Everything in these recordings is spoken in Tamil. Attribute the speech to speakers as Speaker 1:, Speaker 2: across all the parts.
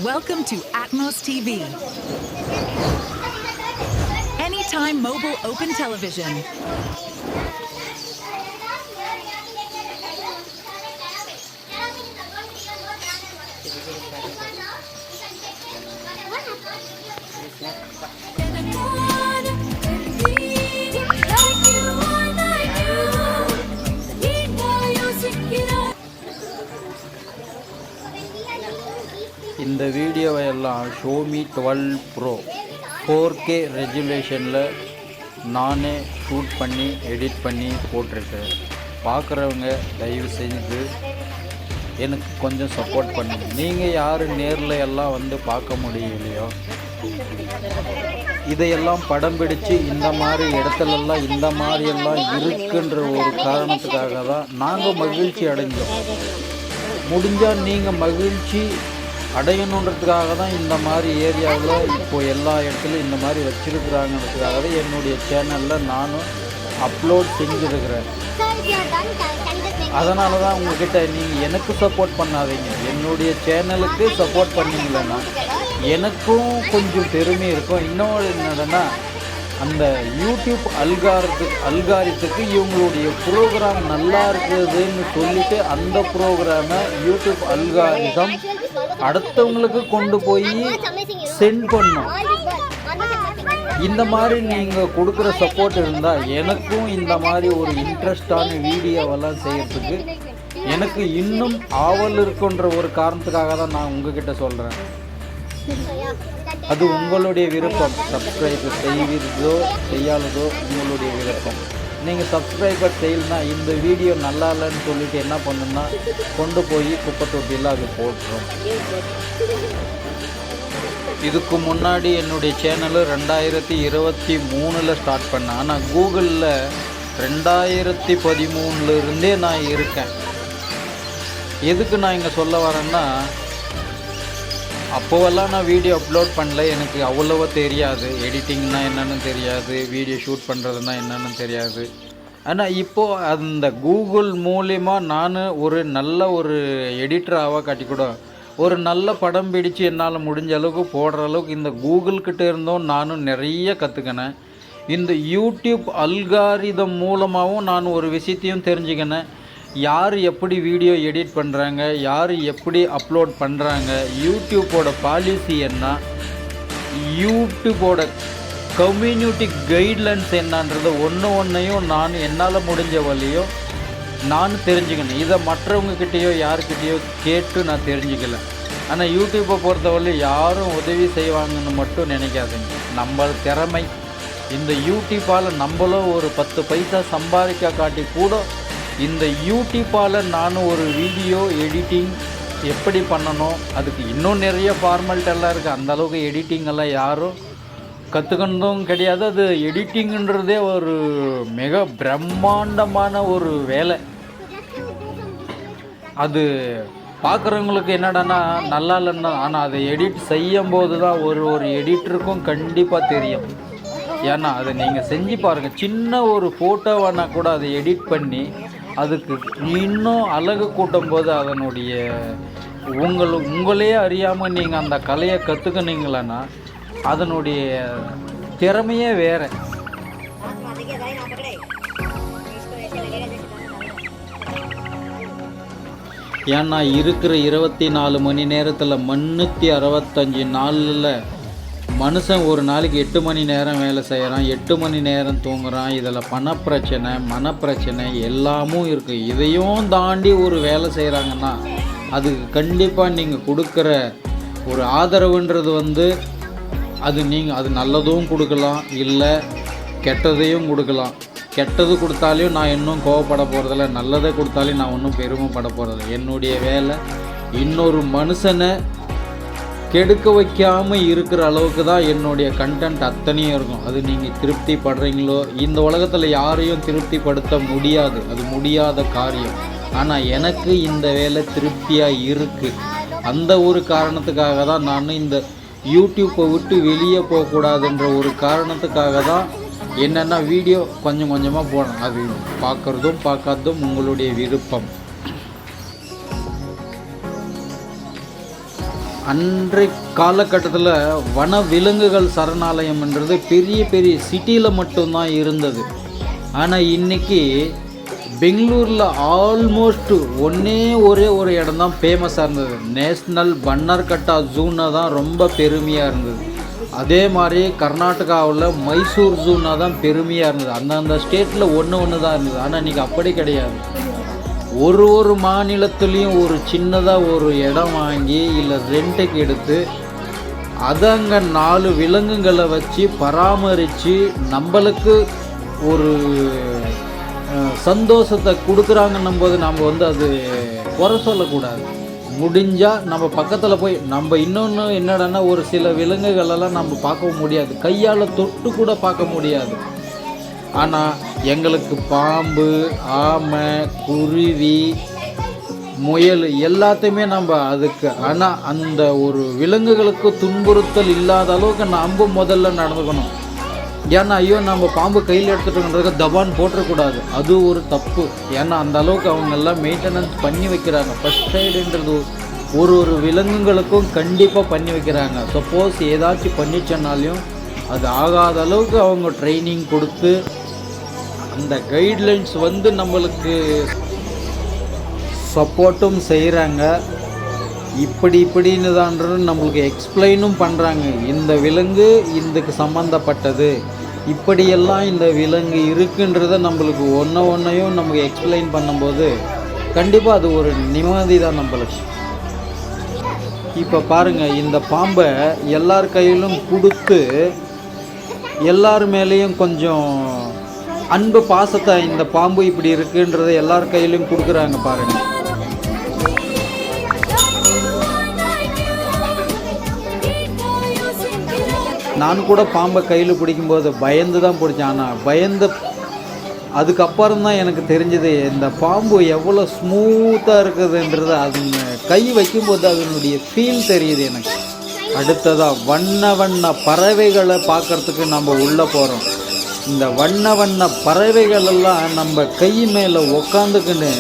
Speaker 1: Welcome to Atmos TV. Anytime mobile open television.
Speaker 2: இந்த வீடியோவை எல்லாம் ஷோமி 12 ப்ரோ 4K ரெசல்யூஷனில் நானே ஷூட் பண்ணி எடிட் பண்ணி போட்டிருக்கேன். பார்க்குறவங்க தயவு செஞ்சு எனக்கு கொஞ்சம் சப்போர்ட் பண்ணுங்கள். நீங்கள் யார் நேரில் எல்லாம் வந்து பார்க்க முடியலையோ இதையெல்லாம் படம் பிடிச்சு இந்த மாதிரி இடத்துலலாம் இந்த மாதிரியெல்லாம் இருக்குன்ற ஒரு காரணத்துக்காக தான் நாங்கள் மகிழ்ச்சி அடைஞ்சோம். முடிஞ்சால் நீங்கள் மகிழ்ச்சி அடையணுன்றதுக்காக தான் இந்த மாதிரி ஏரியாவில் இப்போது எல்லா இடத்துலையும் இந்த மாதிரி வச்சுருக்குறாங்கிறதுக்காக தான் என்னுடைய சேனலில் நானும் அப்லோட் செஞ்சுருக்கிறேன். அதனால தான் உங்கள்கிட்ட நீங்கள் எனக்கு சப்போர்ட் பண்ணாதீங்க, என்னுடைய சேனலுக்கு சப்போர்ட் பண்ணிங்களேன்னா எனக்கும் கொஞ்சம் பெருமை இருக்கும். இன்னொன்று என்னதுன்னா, அந்த யூடியூப் அல்காரித்துக்கு இவங்களுடைய ப்ரோக்ராம் நல்லா இருக்குதுன்னு சொல்லிவிட்டு அந்த ப்ரோக்ராமை யூடியூப் அல்காரிதம் அடுத்தவங்களுக்கு கொண்டு போய் சென்ட் பண்ணும். இந்த மாதிரி நீங்கள் கொடுக்குற சப்போர்ட் இருந்தால் எனக்கும் இந்த மாதிரி ஒரு இன்ட்ரெஸ்டான வீடியோவெல்லாம் செய்கிறதுக்கு எனக்கு இன்னும் ஆவல் இருக்குன்ற ஒரு காரணத்துக்காக தான் நான் உங்ககிட்ட சொல்கிறேன். அது உங்களுடைய விருப்பம். சப்ஸ்கிரைபர் செய்வதோ செய்யாததோ உங்களுடைய விருப்பம். நீங்கள் சப்ஸ்கிரைபர் செய்யலைன்னா இந்த வீடியோ நல்லா இல்லைன்னு சொல்லிட்டு என்ன பண்ணுன்னா கொண்டு போய் குப்பை தொட்டியில் அது போட்டுரும். இதுக்கு முன்னாடி என்னுடைய சேனலு 2023 ஸ்டார்ட் பண்ணேன். ஆனால் கூகுளில் 2013 நான் இருக்கேன். எதுக்கு நான் இங்கே சொல்ல வரேன்னா, அப்போவெல்லாம் நான் வீடியோ அப்லோட் பண்ணல, எனக்கு அவ்வளோவா தெரியாது. எடிட்டிங்னா என்னென்னு தெரியாது, வீடியோ ஷூட் பண்ணுறதுனா என்னென்னு தெரியாது. ஆனால் இப்போது அந்த கூகுள் மூலிமா நான் ஒரு நல்ல ஒரு எடிட்டராக காட்டிக்கூட ஒரு நல்ல படம் பிடிச்சு என்னால் முடிஞ்ச அளவுக்கு போடுற அளவுக்கு இந்த கூகுள்கிட்ட இருந்தும் நானும் நிறைய கற்றுக்கினேன். இந்த யூடியூப் அல்காரிதம் மூலமாகவும் நான் ஒரு விஷயத்தையும் தெரிஞ்சுக்கினேன். யார் எப்படி வீடியோ எடிட் பண்ணுறாங்க, யார் எப்படி அப்லோட் பண்ணுறாங்க, யூடியூப்போட பாலிசி என்ன, யூடியூப்போட கம்யூனிட்டி கைட்லைன்ஸ் என்னன்றது ஒன்றையும் நான் என்னால் முடிஞ்ச வழியும் நான் தெரிஞ்சுக்கணும். இதை மற்றவங்கக்கிட்டேயோ யாருக்கிட்டேயோ கேட்டு நான் தெரிஞ்சுக்கல. ஆனால் யூடியூப்பை பொறுத்தவரை யாரும் உதவி செய்வாங்கன்னு மட்டும் நினைக்காதுங்க. நம்ம திறமை இந்த யூடியூப்பால் நம்மளும் ஒரு 10 பைசா சம்பாதிக்க காட்டி கூட இந்த யூடியூப்பால் நானும் ஒரு வீடியோ எடிட்டிங் எப்படி பண்ணணும், அதுக்கு இன்னும் நிறைய ஃபார்மாலிட்டெல்லாம் இருக்குது. அந்தளவுக்கு எடிட்டிங்கெல்லாம் யாரும் கற்றுக்கணும் கிடையாது. அது எடிட்டிங்குன்றதே ஒரு மிக பிரம்மாண்டமான ஒரு வேலை. அது பார்க்குறவங்களுக்கு என்னடானா நல்லா இல்லைன்னா, ஆனால் அதை எடிட் செய்யும் போது தான் ஒரு எடிட்டருக்கும் கண்டிப்பாக தெரியும். ஏன்னா அதை நீங்கள் செஞ்சு பாருங்கள். சின்ன ஒரு ஃபோட்டோவானா கூட அதை எடிட் பண்ணி அதுக்கு இன்னும் அழகு கூட்டும் போது அதனுடைய உங்களே அறியாமல் நீங்கள் அந்த கலையை கற்றுக்கினீங்களன்னா அதனுடைய திறமையே வேறு. ஏன்னா இருக்கிற 24 மணி நேரத்தில் 365 நாளில் மனுஷன் ஒரு நாளைக்கு 8 மணி நேரம் வேலை செய்கிறான், 8 மணி நேரம் தூங்குறான். இதில் பணப்பிரச்சனை, மனப்பிரச்சனை எல்லாமும் இருக்குது. இதையும் தாண்டி ஒரு வேலை செய்கிறாங்கன்னா அதுக்கு கண்டிப்பாக நீங்கள் கொடுக்குற ஒரு ஆதரவுன்றது அது நல்லதும் கொடுக்கலாம், இல்லை கெட்டதையும் கொடுக்கலாம். கெட்டது கொடுத்தாலையும் நான் இன்னும் கோவப்பட போகிறதில்ல, நல்லதை கொடுத்தாலையும் நான் ஒன்றும் பெருமைப்பட போகிறதில்ல. என்னுடைய வேலை இன்னொரு மனுஷனை கெடுக்க வைக்காமல் இருக்கிற அளவுக்கு தான் என்னுடைய கண்டென்ட் அத்தனையும் இருக்கும். அது நீங்கள் திருப்தி படுறீங்களோ, இந்த உலகத்தில் யாரையும் திருப்திப்படுத்த முடியாது, அது முடியாத காரியம். ஆனால் எனக்கு இந்த வேலை திருப்தியாக இருக்குது. அந்த ஒரு காரணத்துக்காக தான் நான் இந்த யூடியூப்பை விட்டு வெளியே போகக்கூடாதுன்ற ஒரு காரணத்துக்காக தான் என்னென்னா வீடியோ கொஞ்சம் கொஞ்சமாக போடணும். அது பார்க்குறதும் பார்க்காததும் உங்களுடைய விருப்பம். அன்றைய காலகட்டத்தில் வன விலங்குகள் சரணாலயம்ன்றது பெரிய பெரிய சிட்டியில் மட்டும்தான் இருந்தது. ஆனால் இன்றைக்கி பெங்களூரில் ஆல்மோஸ்ட் ஒரே ஒரு இடம் தான் ஃபேமஸாக இருந்தது. நேஷ்னல் பன்னர்கட்டா ஜூனா தான் ரொம்ப பெருமையாக இருந்தது. அதே மாதிரி கர்நாடகாவில் மைசூர் ஜூனா தான் பெருமையாக இருந்தது. அந்தந்த ஸ்டேட்டில் ஒன்று தான் இருந்தது. ஆனால் இன்றைக்கி அப்படி கிடையாது. ஒரு மாநிலத்துலேயும் ஒரு சின்னதாக ஒரு இடம் வாங்கி இல்லை ரெண்ட்டுக்கு எடுத்து அதை அங்கே 4 விலங்குகளை வச்சு பராமரித்து நம்மளுக்கு ஒரு சந்தோஷத்தை கொடுக்குறாங்கன்னும் போது நம்ம அது குறை சொல்லக்கூடாது. முடிஞ்சால் நம்ம பக்கத்தில் போய் நம்ம இன்னொன்று என்னடான்னா ஒரு சில விலங்குகளெல்லாம் நம்ம பார்க்க முடியாது, கையால் தொட்டு கூட பார்க்க முடியாது. ஆனால் எங்களுக்கு பாம்பு, ஆமை, குருவி, முயல் எல்லாத்தையுமே நம்ம அதுக்கு ஆனால் அந்த ஒரு விலங்குகளுக்கு துன்புறுத்தல் இல்லாத அளவுக்கு நம்ம முதல்ல நடந்துக்கணும். ஏன்னா ஐயோ நம்ம பாம்பு கையில் எடுத்துட்டோன்றதுக்கு தபான் போட்டுறக்கூடாது, அது ஒரு தப்பு. ஏன்னா அந்த அளவுக்கு அவங்க எல்லாம் மெயின்டெனன்ஸ் பண்ணி வைக்கிறாங்க. ஃபஸ்ட் எய்டுன்றது ஒரு விலங்குகளுக்கும் கண்டிப்பாக பண்ணி வைக்கிறாங்க. சப்போஸ் ஏதாச்சும் பண்ணிச்சனாலையும் அது ஆகாத அளவுக்கு அவங்க ட்ரைனிங் கொடுத்து அந்த கைட்லைன்ஸ் நம்மளுக்கு சப்போர்ட்டும் செய்கிறாங்க. இப்படின்னு தான்றது நம்மளுக்கு எக்ஸ்பிளைனும் பண்ணுறாங்க. இந்த விலங்கு இதுக்கு சம்மந்தப்பட்டது, இப்படியெல்லாம் இந்த விலங்கு இருக்குன்றத நம்மளுக்கு ஒன்றையும் நமக்கு எக்ஸ்பிளைன் பண்ணும்போது கண்டிப்பாக அது ஒரு நிம்மதி தான் நம்மளுக்கு. இப்போ பாருங்கள், இந்த பாம்பை எல்லார் கையிலும் கொடுத்து எல்லார் மேலேயும் கொஞ்சம் அன்பு பாசத்தை இந்த பாம்பு இப்படி இருக்குன்றதை எல்லார் கையிலையும் கொடுக்குறாங்க பாருங்கள். நான் கூட பாம்பை கையில் பிடிக்கும்போது பயந்து தான் பிடிச்சேன். ஆனால் அதுக்கப்புறம் தான் எனக்கு தெரிஞ்சது இந்த பாம்பு எவ்வளோ ஸ்மூத்தாக இருக்குதுன்றது அது கை வைக்கும்போது அதனுடைய ஃபீல் தெரியுது எனக்கு. அடுத்ததாக வண்ண பறவைகளை பார்க்குறதுக்கு நம்ம உள்ளே போகிறோம். இந்த வண்ண பறவைகளெல்லாம் நம்ம கை மேலே உக்காந்துக்குன்னு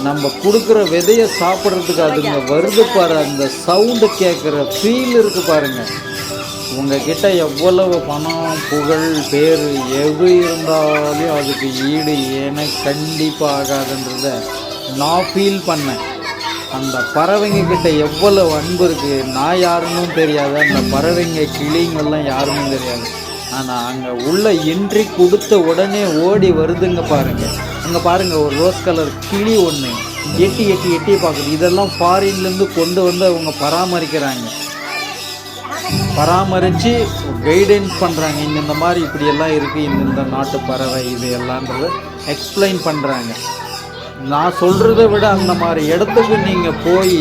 Speaker 2: நம்ம கொடுக்குற விதையை சாப்பிட்றதுக்கு அதுங்க வருது பாரு, அந்த சவுண்டு கேட்குற ஃபீல் இருக்குது பாருங்கள். உங்ககிட்ட எவ்வளவு பணம், புகழ், பேர் எது இருந்தாலும் அதுக்கு ஈடு எனக்கு கண்டிப்பாக ஆகாதுன்றத நான் ஃபீல் பண்ணேன். அந்த பறவைங்க கிட்ட எவ்வளவு அன்பு இருக்குது. நான் யாருன்னு தெரியாது, அந்த பறவைங்க கிளிங்கெல்லாம் யாருன்னு தெரியாது. ஆனால் அங்கே உள்ள என்ட்ரி கொடுத்த உடனே ஓடி வருதுங்க பாருங்கள். அங்கே பாருங்கள், ஒரு ரோஸ் கலர் கிளி ஒன்று எட்டி பார்க்குது. இதெல்லாம் ஃபாரின்லேருந்து கொண்டு வந்து அவங்க பராமரித்து கைடன்ஸ் பண்ணுறாங்க. இந்த மாதிரி இப்படியெல்லாம் இருக்குது, இந்த நாட்டு பறவை இது எல்லான்றத எக்ஸ்பிளைன் பண்ணுறாங்க. நான் சொல்கிறத விட அந்த மாதிரி இடத்துக்கு நீங்கள் போய்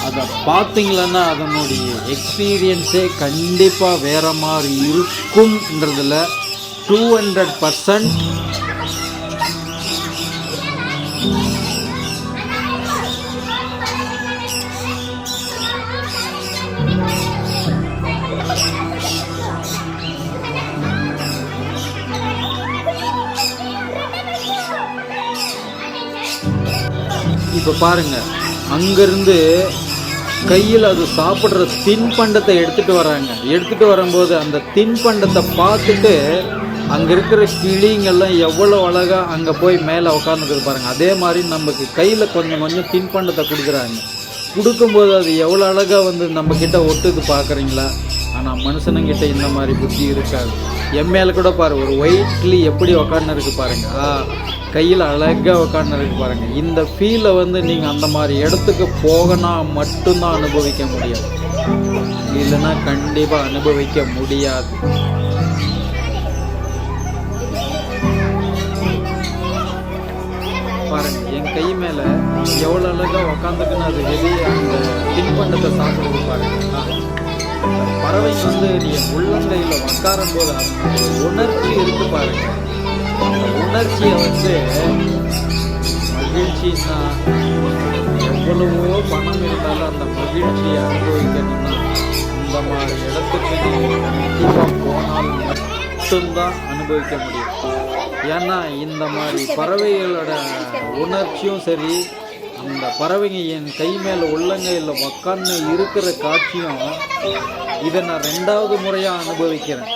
Speaker 2: அதை பார்த்தீங்களன்னா அதனுடைய எக்ஸ்பீரியன்ஸே கண்டிப்பாக வேறு மாதிரி இருக்கும்ன்றதில் 200%. இப்போ பாருங்கள், அங்கேருந்து கையில் அது சாப்பிட்ற தின்பண்டத்தை எடுத்துகிட்டு வரும்போது அந்த தின்பண்டத்தை பார்த்துட்டு அங்கே இருக்கிற கிளிங்கெல்லாம் எவ்வளோ அழகாக அங்கே போய் மேலே உட்காந்துக்குது பாருங்கள். அதே மாதிரி நமக்கு கையில் கொஞ்சம் தின்பண்டத்தை கொடுக்கும்போது அது எவ்வளோ அழகாக நம்மக்கிட்ட ஒட்டுது பார்க்குறீங்களா. ஆனால் மனுஷனுங்கிட்ட இந்த மாதிரி புத்தி இருக்காது. என் மேலே கூட பாரு, ஒரு ஒயிட் கிளி எப்படி உக்காந்து இருக்கு பாருங்கள், கையில் அழகாக உக்காந்து இருக்கு பாருங்கள். இந்த ஃபீலை நீங்கள் அந்த மாதிரி இடத்துக்கு போகனா மட்டும்தான் அனுபவிக்க முடியும், இல்லைன்னா கண்டிப்பாக அனுபவிக்க முடியாது. பாருங்கள், என் கை மேலே எவ்வளோ அழகாக உக்காந்துக்குன்னு அது வெளியே அந்த தின்பண்டத்தை சாப்பிடுறது பாருங்கள். பறவை நீ உள்ளங்கையில் உட்காரும் போது அந்த உணர்ச்சி இருக்கு பாருங்க. அந்த உணர்ச்சியை மகிழ்ச்சின்னா எவ்வளவோ பணம் இருந்தாலும் அந்த மகிழ்ச்சியை அனுபவிக்கணும்னா இந்த மாதிரி இடத்துக்கு நீங்கள் கண்டிப்பாக போனால் மட்டும்தான் அனுபவிக்க முடியும். ஏன்னா இந்த மாதிரி பறவைகளோட உணர்ச்சியும் சரி, அந்த பறவைங்க என் கை மேலே உள்ளங்கையில் உக்காந்து இருக்கிற காட்சியும் இதை நான் 2வது முறையாக அனுபவிக்கிறேன்.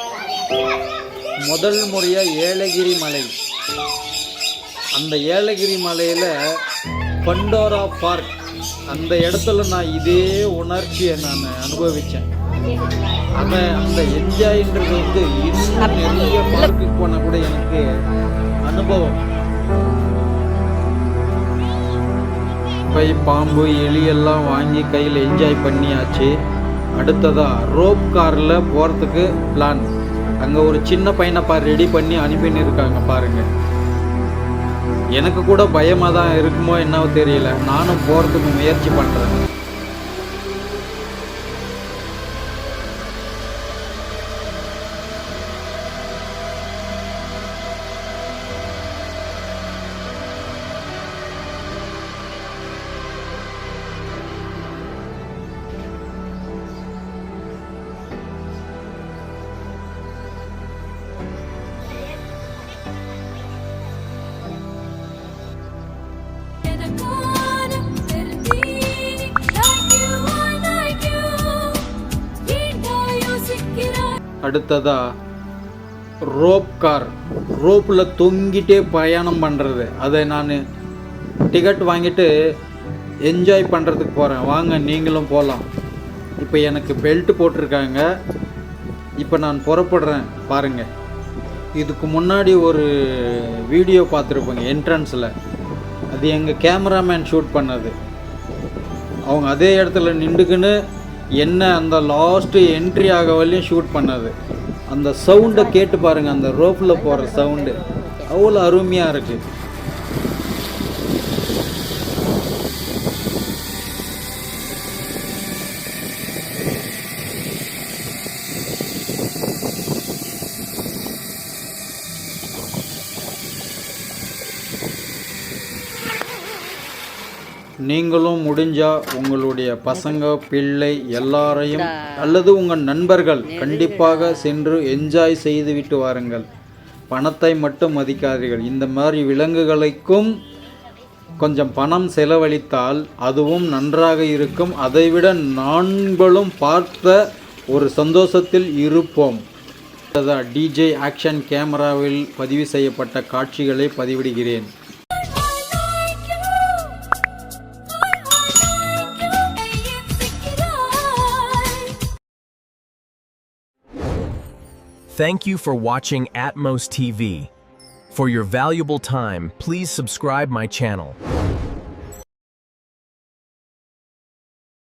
Speaker 2: முதல் முறையாக ஏலகிரி மலை. அந்த ஏலகிரி மலையில் பண்டோரா பார்க் அந்த இடத்துல நான் இதே உணர்ச்சியை நான் அனுபவித்தேன். அந்த என்ஜாய்ன்றது இன்னும் நிறைய பார்க்குக்கு போனால் கூட எனக்கு அனுபவம். பாம்பு எலி எல்லாம் வாங்கி கையில் என்ஜாய் பண்ணியாச்சு. அடுத்ததாக ரோப் காரில் போகிறதுக்கு பிளான். அங்கே ஒரு சின்ன பையனை ரெடி பண்ணி அனுப்பின்னு இருக்காங்க பாருங்கள். எனக்கு கூட பயமாக தான் இருக்குமோ என்னவோ தெரியல. நானும் போகிறதுக்கு முயற்சி பண்ணுறேன். அடுத்ததா ரோப் கார், ரோப்பில் தொங்கிட்டே பிரயாணம் பண்ணுறது. அதை நான் டிக்கெட் வாங்கிட்டு என்ஜாய் பண்ணுறதுக்கு போகிறேன். வாங்க நீங்களும் போகலாம். இப்போ எனக்கு பெல்ட் போட்டிருக்காங்க. இப்போ நான் புறப்படுறேன் பாருங்கள். இதுக்கு முன்னாடி ஒரு வீடியோ பார்த்துருப்பேங்க என்ட்ரன்ஸில். அது எங்கள் கேமராமேன் ஷூட் பண்ணது. அவங்க அதே இடத்துல நின்றுக்குன்னு என்ன அந்த லாஸ்ட்டு என்ட்ரி ஆக வரையும் ஷூட் பண்ணது. அந்த சவுண்டை கேட்டு பாருங்கள். அந்த ரோப்பில் போகிற சவுண்டு அவ்வளோ அருமையாக இருக்குது. நீங்களும் முடிஞ்சால் உங்களுடைய பசங்க பிள்ளை எல்லாரையும் அல்லது உங்கள் நண்பர்கள் கண்டிப்பாக சென்று என்ஜாய் செய்துவிட்டு வாருங்கள். பணத்தை மட்டும் மதிக்காதீர்கள். இந்த மாதிரி விலங்குகளுக்கும் கொஞ்சம் பணம் செலவழித்தால் அதுவும் நன்றாக இருக்கும். அதைவிட நாங்களும் பார்த்த ஒரு சந்தோஷத்தில் இருப்போம். டிஜே ஆக்ஷன் கேமராவில் பதிவு செய்யப்பட்ட காட்சிகளை பதிவிடுகிறேன்.
Speaker 3: Thank you for watching Atmos TV. For your valuable time, please subscribe my channel.